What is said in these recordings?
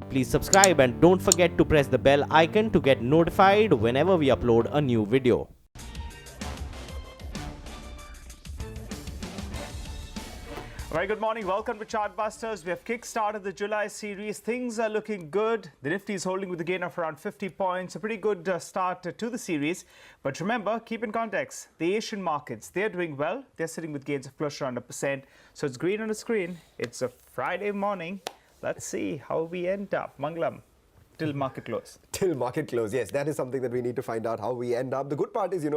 Please subscribe and don't forget to press the bell icon to get notified whenever we upload a new video. Very good morning. Welcome to Chartbusters. We have kick-started the July series. Things are looking good. The Nifty is holding with a gain of around 50 points. A pretty good start to the series. But remember, keep in context, the Asian markets, they're doing well. They're sitting with gains of close around 1%. So it's green on the screen. It's a Friday morning. Let's see how we end up. Mangalam. Till market close. Till market close, yes. That is something that we need to find out how we end up. The good part is,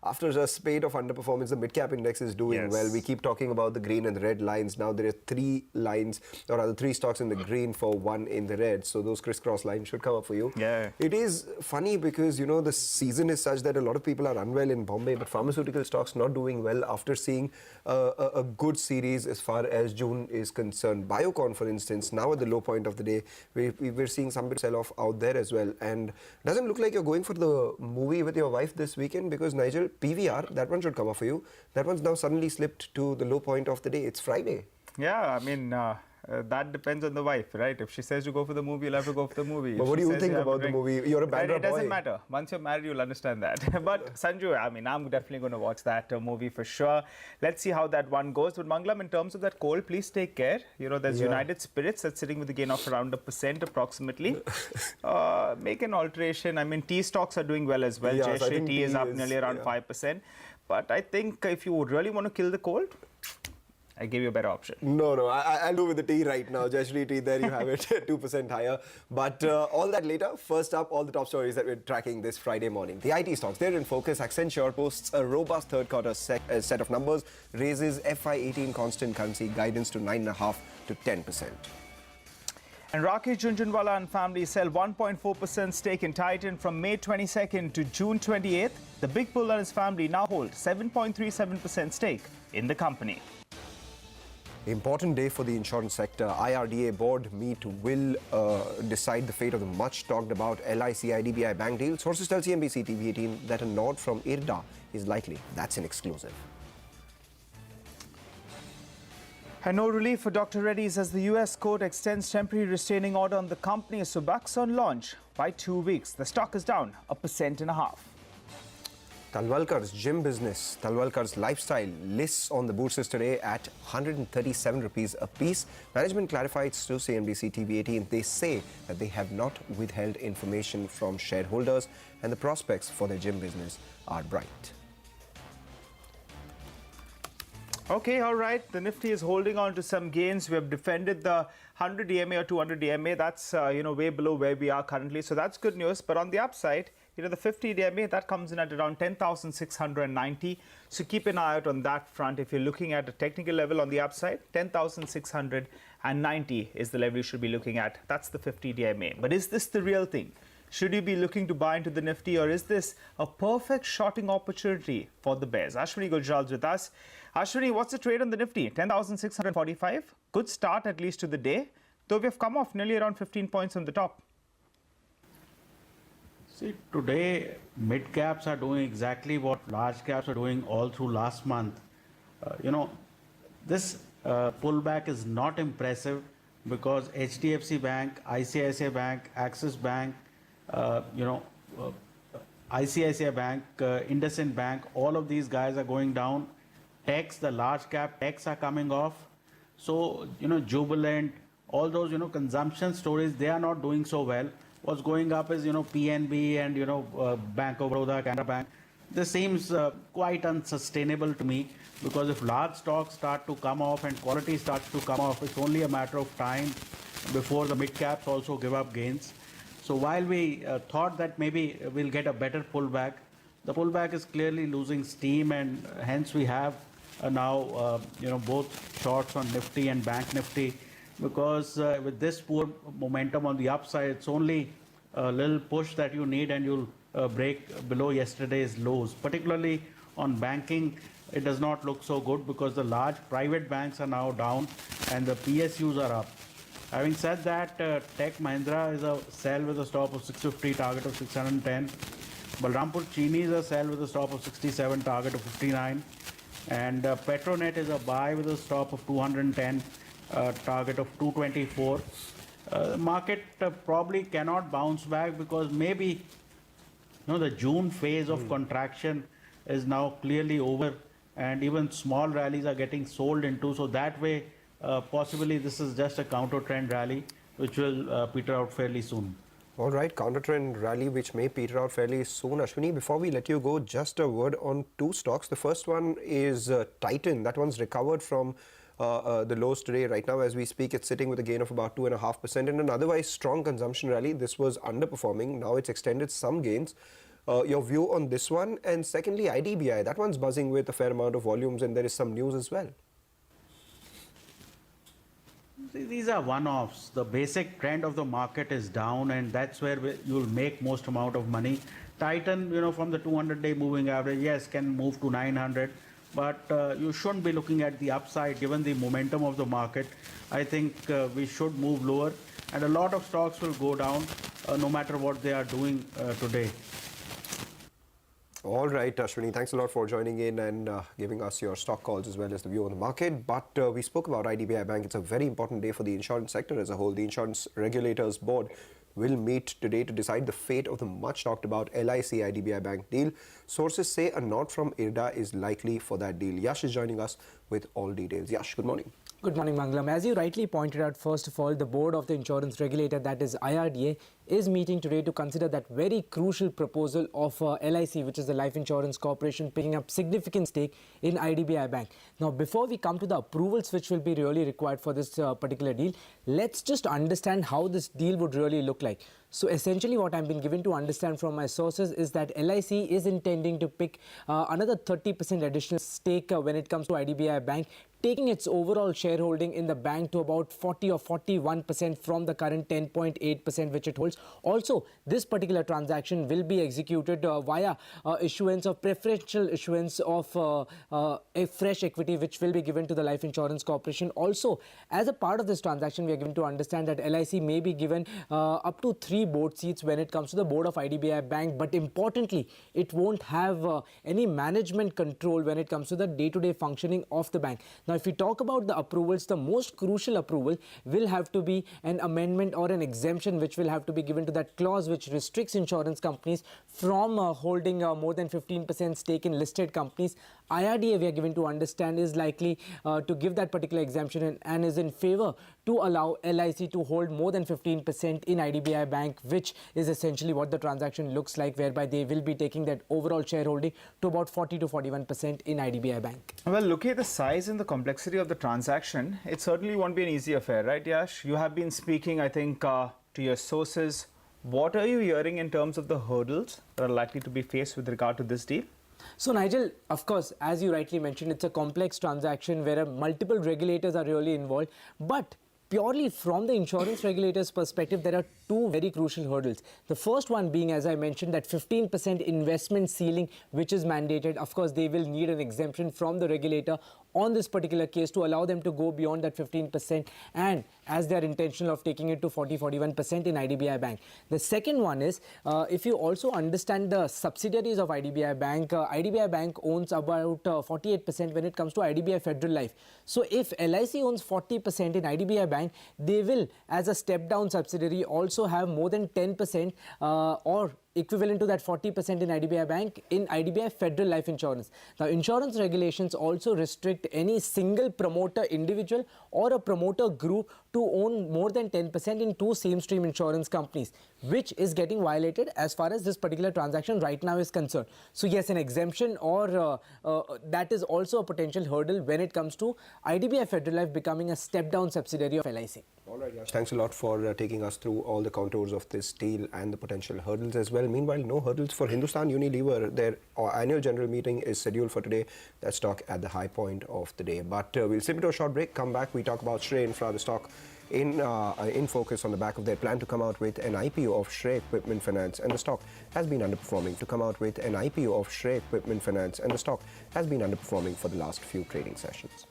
after a spate of underperformance, the mid-cap index is doing well. We keep talking about the green and the red lines. Now there are three lines, or rather three stocks in the green for one in the red. So those crisscross lines should come up for you. Yeah. It is funny because, the season is such that a lot of people are unwell in Bombay, but pharmaceutical stocks not doing well after seeing a good series as far as June is concerned. Biocon, for instance, now at the low point of the day, we're seeing some bit of sell-off out there as well, and doesn't look like you're going for the movie with your wife this weekend because Nigel, PVR, that one should come up for you. That one's now suddenly slipped to the low point of the day. It's Friday. Yeah, I mean, that depends on the wife, right? If she says to go for the movie, you'll have to go for the movie. But what do you think about the movie? You're a Bandra boy. It doesn't matter. Once you're married, you'll understand that. But Sanju, I mean, I'm definitely going to watch that movie for sure. Let's see how that one goes. But Mangalam, in terms of that coal, please take care. There's United Spirits that's sitting with a gain of around 1% approximately. Make an alteration. I mean, tea stocks are doing well as well. Yeah, so tea is up nearly around 5%. But I think if you really want to kill the cold, I gave you a better option. No, I'll do with the tea right now. Jeshri tea, there you have it, 2% higher. But all that later. First up, all the top stories that we're tracking this Friday morning. The IT stocks, they're in focus. Accenture posts a robust third quarter set of numbers, raises FY18 constant currency guidance to 9.5% to 10%. And Rakesh Jhunjhunwala and family sell 1.4% stake in Titan from May 22nd to June 28th. The big bull and his family now hold 7.37% stake in the company. Important day for the insurance sector. IRDA board meet will decide the fate of the much talked about LIC IDBI bank deal. Sources tell CNBC TV18 that a nod from IRDA is likely. That's an exclusive. And no relief for Dr. Reddy's as the US court extends temporary restraining order on the company Suboxone launch by 2 weeks. The stock is down 1.5%. Talwalkar's gym business, Talwalkar's lifestyle, lists on the bourses today at 137 rupees a piece. Management clarified to CNBC TV18. They say that they have not withheld information from shareholders and the prospects for their gym business are bright. Okay, all right. The Nifty is holding on to some gains. We have defended the 100 EMA or 200 EMA. That's, way below where we are currently. So that's good news. But on the upside, the 50 DMA, that comes in at around 10,690. So keep an eye out on that front. If you're looking at a technical level on the upside, 10,690 is the level you should be looking at. That's the 50 DMA. But is this the real thing? Should you be looking to buy into the Nifty, or is this a perfect shorting opportunity for the bears? Ashwini Gujal's with us. Ashwini, what's the trade on the Nifty? 10,645. Good start at least to the day, though we have come off nearly around 15 points on the top. See, today mid caps are doing exactly what large caps are doing all through last month. This pullback is not impressive because HDFC Bank, ICICI Bank, Axis Bank, ICICI Bank, IndusInd Bank, all of these guys are going down. Techs, the large cap techs are coming off. So, Jubilant, all those, consumption stories, they are not doing so well. What's going up is, PNB and, Bank of Baroda, Canara Bank. This seems quite unsustainable to me because if large stocks start to come off and quality starts to come off, it's only a matter of time before the mid caps also give up gains. So while we thought that maybe we'll get a better pullback, the pullback is clearly losing steam, and hence we have now, both shorts on Nifty and Bank Nifty. Because with this poor momentum on the upside, it's only a little push that you need and you'll break below yesterday's lows. Particularly on banking, it does not look so good because the large private banks are now down and the PSUs are up. Having said that, Tech Mahindra is a sell with a stop of 650, target of 610. Balrampur Chini is a sell with a stop of 67, target of 59. And Petronet is a buy with a stop of 210, target of 224. market probably cannot bounce back because maybe the June phase of contraction is now clearly over, and even small rallies are getting sold into. So that way, possibly this is just a counter trend rally which will peter out fairly soon. All right, counter-trend rally which may peter out fairly soon. Ashwini, before we let you go, just a word on two stocks. The first one is Titan. That one's recovered from the lows today. Right now, as we speak, it's sitting with a gain of about 2.5%. In an otherwise strong consumption rally, this was underperforming. Now it's extended some gains. Your view on this one? And secondly, IDBI. That one's buzzing with a fair amount of volumes, and there is some news as well. These are one-offs. The basic trend of the market is down, and that's where you'll make most amount of money. Titan, from the 200-day moving average, yes, can move to 900, but you shouldn't be looking at the upside given the momentum of the market. I think we should move lower, and a lot of stocks will go down no matter what they are doing today. All right, Ashwini, thanks a lot for joining in and giving us your stock calls as well as the view on the market. But we spoke about IDBI Bank. It's a very important day for the insurance sector as a whole. The Insurance Regulators Board will meet today to decide the fate of the much talked about LIC IDBI Bank deal. Sources say a nod from IRDA is likely for that deal. Yash is joining us with all details. Yash, good morning. Good morning, Mangalam. As you rightly pointed out, first of all, the board of the insurance regulator, that is IRDA, is meeting today to consider that very crucial proposal of LIC, which is the Life Insurance Corporation, picking up significant stake in IDBI Bank. Now, before we come to the approvals which will be really required for this particular deal, let's just understand how this deal would really look like. So essentially what I've been given to understand from my sources is that LIC is intending to pick another 30% additional stake when it comes to IDBI Bank, taking its overall shareholding in the bank to about 40 or 41% from the current 10.8% which it holds. Also, this particular transaction will be executed via issuance of preferential issuance of a fresh equity which will be given to the Life Insurance Corporation. Also, as a part of this transaction, we are given to understand that LIC may be given up to 3 board seats when it comes to the board of IDBI Bank, but importantly, it won't have any management control when it comes to the day-to-day functioning of the bank. Now, if we talk about the approvals, the most crucial approval will have to be an amendment or an exemption which will have to be given to that clause which restricts insurance companies from holding more than 15% stake in listed companies. IRDA, we are given to understand, is likely to give that particular exemption and is in favor to allow LIC to hold more than 15% in IDBI Bank, which is essentially what the transaction looks like, whereby they will be taking that overall shareholding to about 40 to 41% in IDBI Bank. Well, looking at the size and the complexity of the transaction, it certainly won't be an easy affair, right, Yash? You have been speaking, I think, to your sources. What are you hearing in terms of the hurdles that are likely to be faced with regard to this deal? So Nigel, of course, as you rightly mentioned, it's a complex transaction where multiple regulators are really involved, but purely from the insurance regulator's perspective, there are 2 very crucial hurdles. The first one being, as I mentioned, that 15% investment ceiling which is mandated. Of course, they will need an exemption from the regulator on this particular case to allow them to go beyond that 15%, and as they are intentional of taking it to 40-41% in IDBI Bank. The second one is, if you also understand the subsidiaries of IDBI Bank owns about 48% when it comes to IDBI Federal Life. So if LIC owns 40% in IDBI Bank, they will, as a step-down subsidiary, also have more than 10% or equivalent to that 40% in IDBI Bank in IDBI Federal Life Insurance. Now, insurance regulations also restrict any single promoter individual or a promoter group to own more than 10% in 2 same-stream insurance companies, which is getting violated as far as this particular transaction right now is concerned. So yes, an exemption or that is also a potential hurdle when it comes to IDBI Federal Life becoming a step-down subsidiary of LIC. All right, Yash, thanks a lot for taking us through all the contours of this deal and the potential hurdles as well. Meanwhile, no hurdles for Hindustan Unilever. Their annual general meeting is scheduled for today. That stock at the high point of the day. But we'll slip into a short break, come back, we talk about Shrey Infra, the stock in focus on the back of their plan to come out with an IPO of Shrey Equipment Finance, and the stock has been underperforming. To come out with an IPO of Shrey Equipment Finance, and the stock has been underperforming for the last few trading sessions.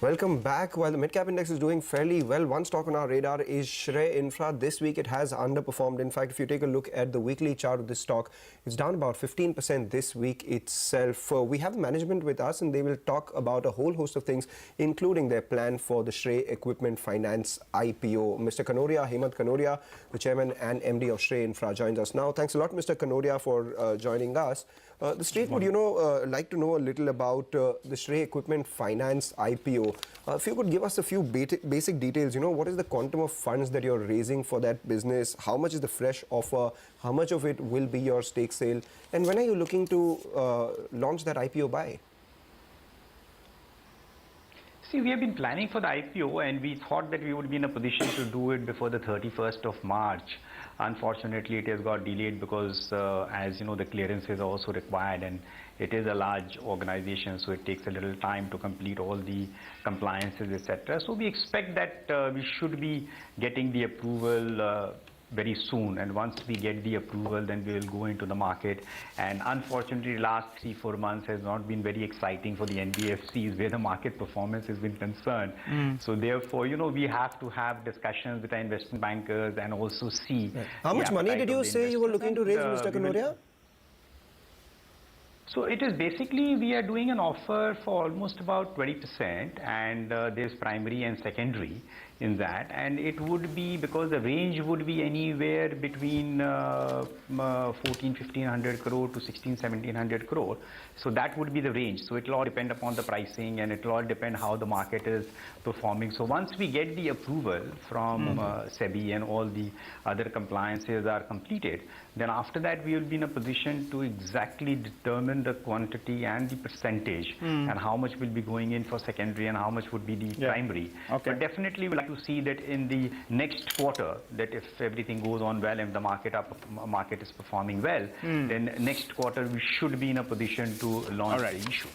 Welcome back. While the mid-cap index is doing fairly well, one stock on our radar is Shrey Infra. This week it has underperformed. In fact, if you take a look at the weekly chart of this stock, it's down about 15% this week itself. We have management with us and they will talk about a whole host of things, including their plan for the Shrey Equipment Finance IPO. Mr. Kanoria, Hemant Kanoria, the chairman and MD of Shrey Infra, joins us now. Thanks a lot, Mr. Kanoria, for joining us. The street would, like to know a little about the Shrey Equipment Finance IPO. If you could give us a few basic details, what is the quantum of funds that you're raising for that business? How much is the fresh offer? How much of it will be your stake sale? And when are you looking to launch that IPO by? See, we have been planning for the IPO and we thought that we would be in a position to do it before the 31st of March. Unfortunately, it has got delayed because, as you know, the clearance is also required and it is a large organization, so it takes a little time to complete all the compliances, etc. So we expect that we should be getting the approval very soon, and once we get the approval, then we will go into the market. And unfortunately, the last 3-4 months has not been very exciting for the NBFCs where the market performance has been concerned. So therefore, we have to have discussions with our investment bankers and also see. How much money did you say you were looking to raise, Mr. Kanoria? So it is basically, we are doing an offer for almost about 20%, and there's primary and secondary in that, and it would be, because the range would be anywhere between 1,400-1,500 crore to 1,600-1,700 crore. So that would be the range. So it will all depend upon the pricing and it will all depend how the market is performing. So once we get the approval from SEBI and all the other compliances are completed, then after that we will be in a position to exactly determine the quantity and the percentage and how much will be going in for secondary and how much would be the primary. Okay. But definitely we like to see that in the next quarter, that if everything goes on well, if the market is performing well, then next quarter we should be in a position to launch the issue.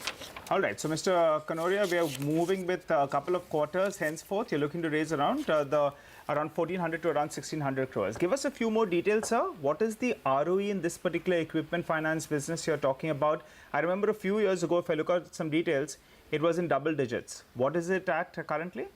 All right. So, Mr. Kanoria, we are moving with a couple of quarters henceforth. You're looking to raise around around 1,400 to around 1,600 crores. Give us a few more details, sir. What is the ROE in this particular equipment finance business you're talking about? I remember a few years ago, if I look at some details, it was in double digits. What is it at currently?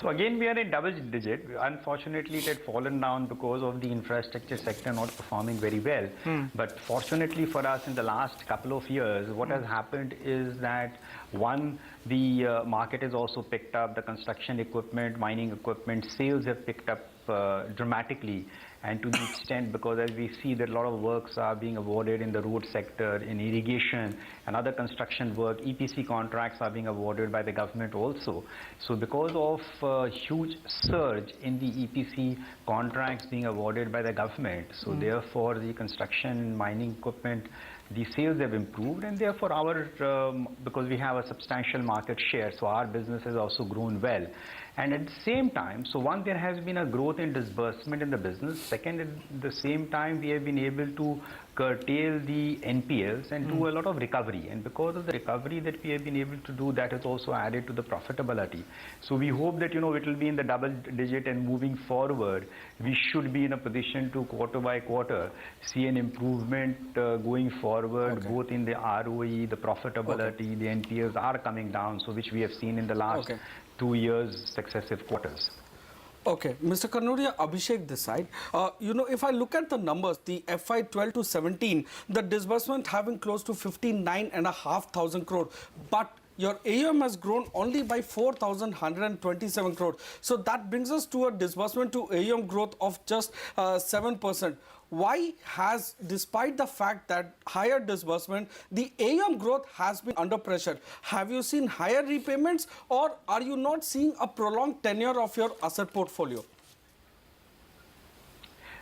So again, we are in double digit. Unfortunately, it had fallen down because of the infrastructure sector not performing very well. But fortunately for us, in the last couple of years, what has happened is that, one, the market has also picked up. The construction equipment, mining equipment sales have picked up dramatically, and to the extent, because as we see that a lot of works are being awarded in the road sector, in irrigation and other construction work, EPC contracts are being awarded by the government also. So because of huge surge in the EPC contracts being awarded by the government, so therefore the construction mining equipment, the sales have improved, and therefore our, because we have a substantial market share, so our business has also grown well. And at the same time, so one, there has been a growth in disbursement in the business. Second, at the same time, we have been able to curtail the NPLs and do a lot of recovery. And because of the recovery that we have been able to do, that has also added to the profitability. So we hope that, it will be in the double digit, and moving forward, we should be in a position to quarter by quarter see an improvement going forward, both in the ROE, the profitability, the NPLs are coming down, so which we have seen in the last 2 years successive quarters. Okay, Mr. Kanoria, Abhishek this side. If I look at the numbers, the FY 12 to 17, the disbursement having close to 59,500 crore, but your AUM has grown only by 4,127 crore. So that brings us to a disbursement to AUM growth of just 7%. Why has, despite the fact that higher disbursement, the AUM growth has been under pressure? Have you seen higher repayments, or are you not seeing a prolonged tenure of your asset portfolio?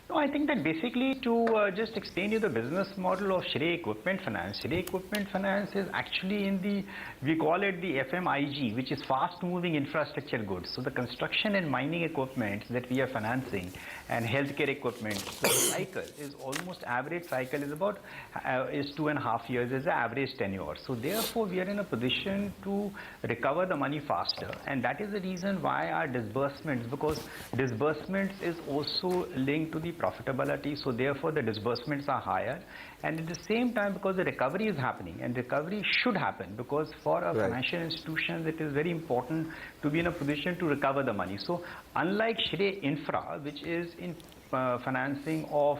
No, I think that basically to just explain you the business model of Shrey Equipment Finance. Shrey Equipment Finance is actually in the, we call it the FMIG, which is fast moving infrastructure goods. So the construction and mining equipment that we are financing and healthcare equipment, so the cycle is almost, average cycle is about, is 2.5 years is the average tenure. So therefore we are in a position to recover the money faster, and that is the reason why our disbursements, because disbursements is also linked to the profitability, so therefore the disbursements are higher. And at the same time, because the recovery is happening, and recovery should happen, because for a financial institutions, it is very important to be in a position to recover the money. So unlike Shrey Infra, which is in financing of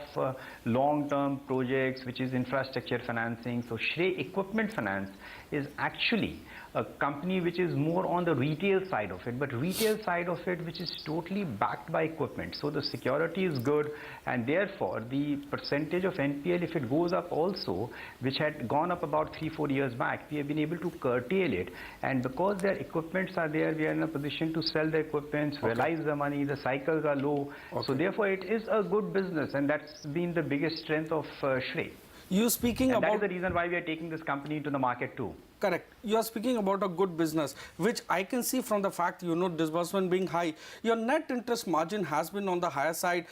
long-term projects, which is infrastructure financing, so Shrey Equipment Finance is actually a company which is more on the retail side of it, but retail side of it which is totally backed by equipment. So the security is good, and therefore the percentage of NPL, if it goes up also, which had gone up about 3-4 years back, we have been able to curtail it. And because their equipments are there, we are in a position to sell the equipment, realize the money, the cycles are low. So therefore it is a good business, and that's been the biggest strength of Shrey. You speaking And about... that is the reason why we are taking this company into the market too. Correct. You are speaking about a good business, which I can see from the fact, disbursement being high. Your net interest margin has been on the higher side,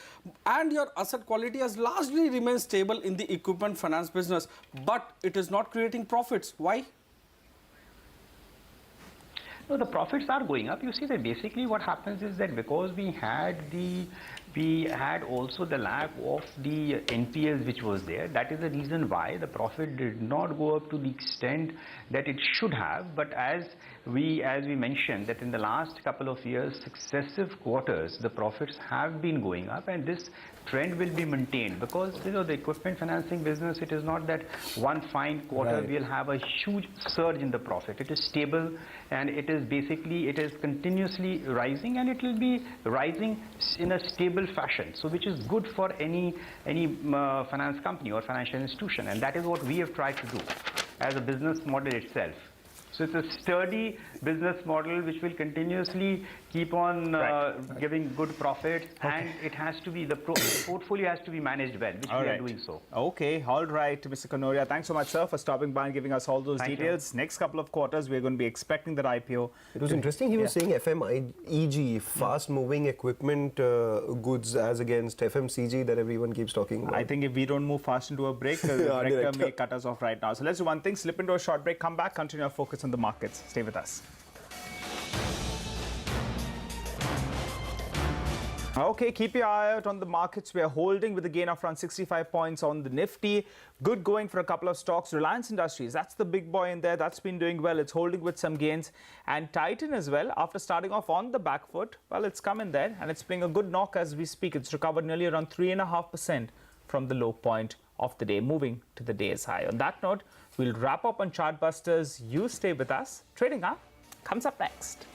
and your asset quality has largely remained stable in the equipment finance business, but it is not creating profits. Why? No, the profits are going up. You see that basically what happens is that because we had also the lack of the NPLs which was there. That is the reason why the profit did not go up to the extent that it should have. But as we mentioned that in the last couple of years, successive quarters, the profits have been going up, and this trend will be maintained, because the equipment financing business, it is not that one fine quarter we'll have a huge surge in the profit. It is stable, and it is continuously rising, and it will be rising in a stable fashion, so which is good for any finance company or financial institution, and that is what we have tried to do as a business model itself. So it's a sturdy business model which will continuously keep on giving good profits, and it has to be, the portfolio has to be managed well, which we are doing so. Okay, all right, Mr. Kanoria, thanks so much, sir, for stopping by and giving us all those details. Next couple of quarters, we're going to be expecting that IPO. It was interesting, he was saying FMCG, fast-moving equipment goods as against FMCG that everyone keeps talking about. I think if we don't move fast into a break, the director may cut us off right now. So let's do one thing, slip into a short break, come back, continue our focus on the markets. Stay with us. Okay, keep your eye out on the markets. We are holding with a gain of around 65 points on the Nifty. Good going for a couple of stocks. Reliance Industries, that's the big boy in there. That's been doing well. It's holding with some gains. And Titan as well, after starting off on the back foot, well, it's come in there and it's playing a good knock as we speak. It's recovered nearly around 3.5% from the low point of the day, moving to the day's high. On that note, we'll wrap up on Chartbusters. You stay with us. Trading Up comes up next.